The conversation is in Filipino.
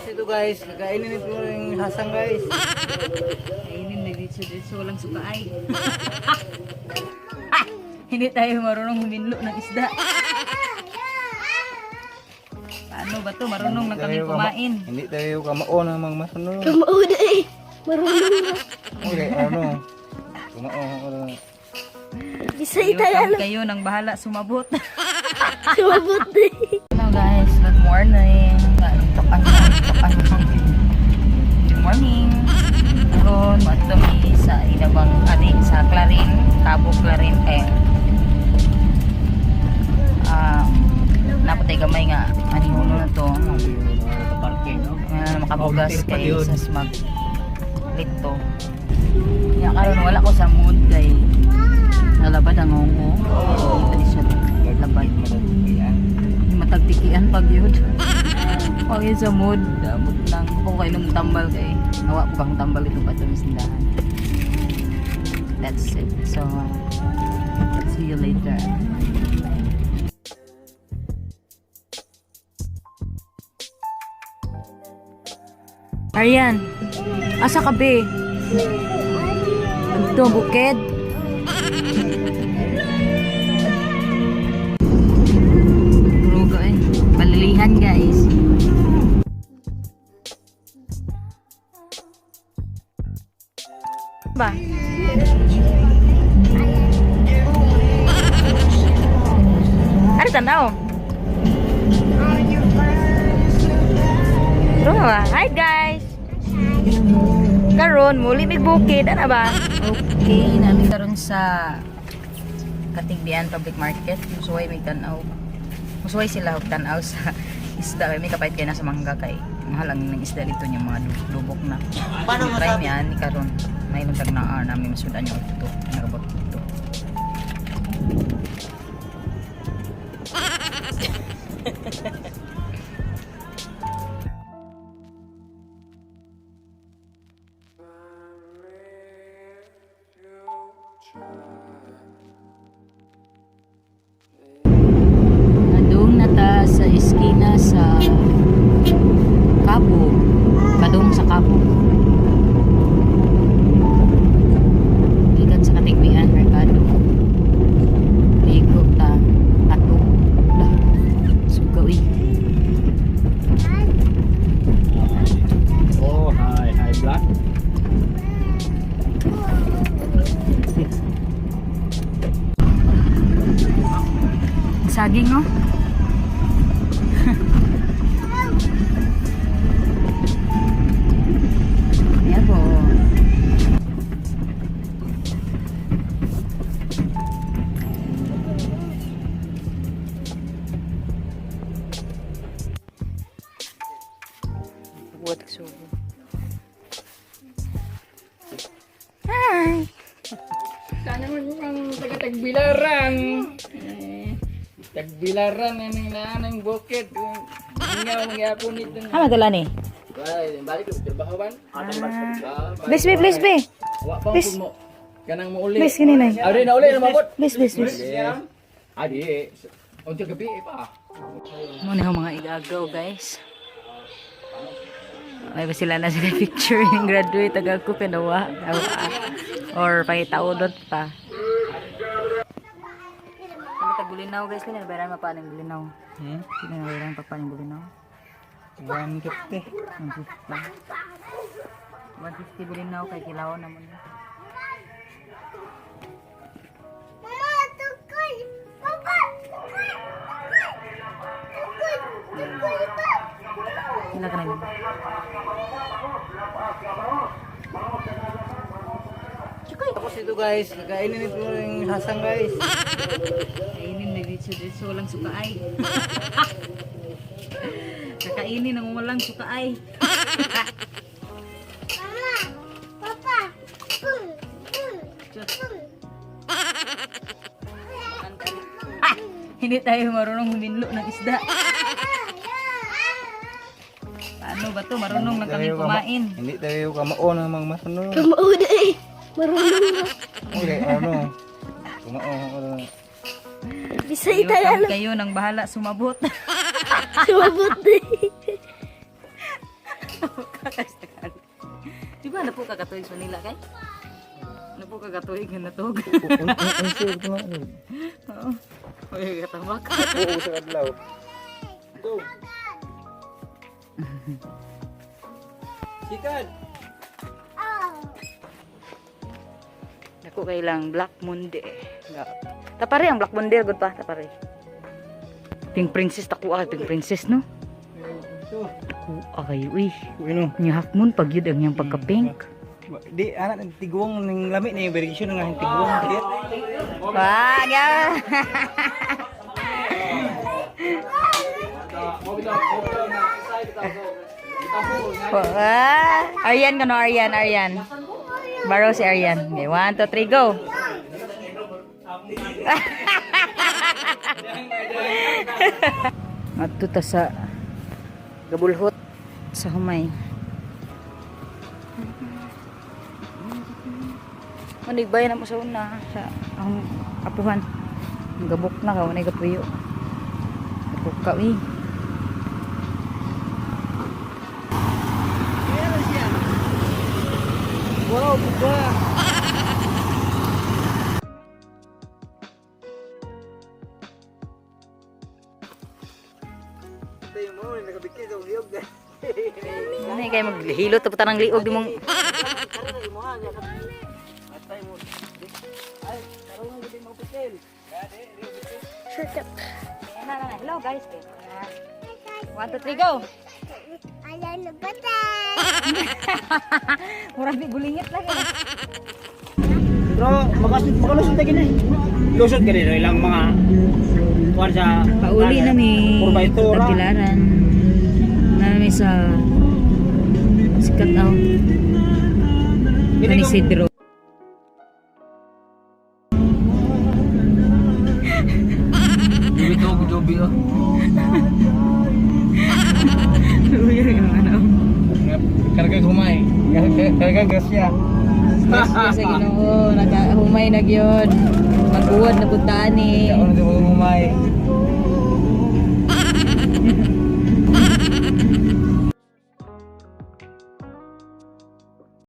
Ito guys, kakainin ito yung hasang guys. Kainin na dito walang suka ay. Hindi tayo marunong huminlo ng isda. Paano ba to? Marunong na kami kumain. Hindi tayo kamao na mga marunong. Kamao na eh. Marunong na. Okay, ano? Kamao. Bisay tayo. Kayo nang bahala sumabot. Sumabot na eh. Hello guys, good morning. Good morning. Karon madto mi sa Inabang sa Clarin, Cabo Clarin napatay gamay nga anihuno na to. Makabugas kay sa smag lito. Ya karon wala ko sa mood kay nalabad ang ngongo. Dali siya labad. Matagtikian pag yun. Pag yun sa mood, damot lang. Kung kayo nung tambal kay nawa ko kang tambal ito pa ito misindahan. That's it. So, see you later. Arian, asa ka be? Ito, bukid. Rugo eh. Balilihan guys. Ba? Ano tanaw? Ruga. Hi guys. Karon muli big bukid ana ba? Okay, namin karon sa Katigbian Public Market. Musuway may tanaw. Musuway sila og tanaw sa isda kay may kapait kay nasa mangga kay mahal ang ng isda dito yung mga lubok na. Paano mo try niyan ni karon? May nang na namin masudan yung ito. Nagabot ito. Nadung nata sa eskina sa Cabo. Kadung sa Cabo. Ikan sa Katigbian Mercado. Ligo ta ato. Lah. Sugawi. Oh, hi black. Saging no? Ayan po. Buat subo. Hi! Sana mo ang taga-tagbilaran. Tagbilaran yan ang bukid. Ngaw magyapon nito. Ano dala ni? Balik ko trabahoan. Please be, please be. Wa pa Please. mo. Kanang mo uli. Please, kinina. Ari na uli na mabot. Please, please, please. Adi. Unsa gabi pa. Muna yung mga igagaw guys. May ba sila na sila picture yung graduate agad ko pinawa. Or pangitaudot pa. Ano tagulinaw guys? Kaya nabayaran pa paano yung bulinaw? Kaya nabayaran pa paano yung bulinaw? 150. 150 bulinaw kay kilaw naman. Mama, tukul. Papa, tukul. Tukul. Sila ka na yun. Tapos ito guys, kakainin ito yung hasang guys. Kainin na dito walang suka ay. Kakainin ng walang suka ay. Mama, Papa, tukul. Hindi tayo marunong huminlo ng isda. Paano ba to? Marunong na kami kumain. Hindi tayo kamao na mga marunong. Kamao na eh. Marunong na. Okay, ano? Kamao. Bisay tayo. Kayo nang bahala sumabot. Sumabot na eh. Di ba na po kakatuig sa Manila kay? Na po kakatuig na natog. Ang sir ko na. Oo. Uy, katambak. Oo, sa adlaw. Go. Sikat. Ako kailang Black Monday. Tapare ang Black Monday gud pa, tapare. Pink princess tako pink princess no. Ito. Ay, uy. Bueno. Nya hakmon pag yun ang yang pagka-pink. Di anak ng tiguang ning lami ni verification nga yung tiguang kaya. Wag ya. Aryan kano Aryan. Baro si Aryan. Okay, 1, 2, 3, go. At ta sa gabulhot sa humay. Manigbay na mo sa una sa ang apuhan. Gabok na ka, wanay gapuyo. Gabok ka, uy. Wow, buka. Tayo mo, nakabikti sa uliyog. Ano yung kayo maghilot tapos tanang liog di mong... Hello guys. 1, 2, 3, go. Ayan na batay. Murang di gulingit lagi. Bro, makalusot tayo na. Lusot ka rin, ilang mga kuwan sa... Pauli na mi. Purbaytura. Pagkilaran. Nami sa... Sikat daw. Ni Sidro. Jobi oh. Uyar yung ano. Karga humay. Karga gasya. Sa Ginoo, humay na gyud. Magbuwad na putani. Ano di mo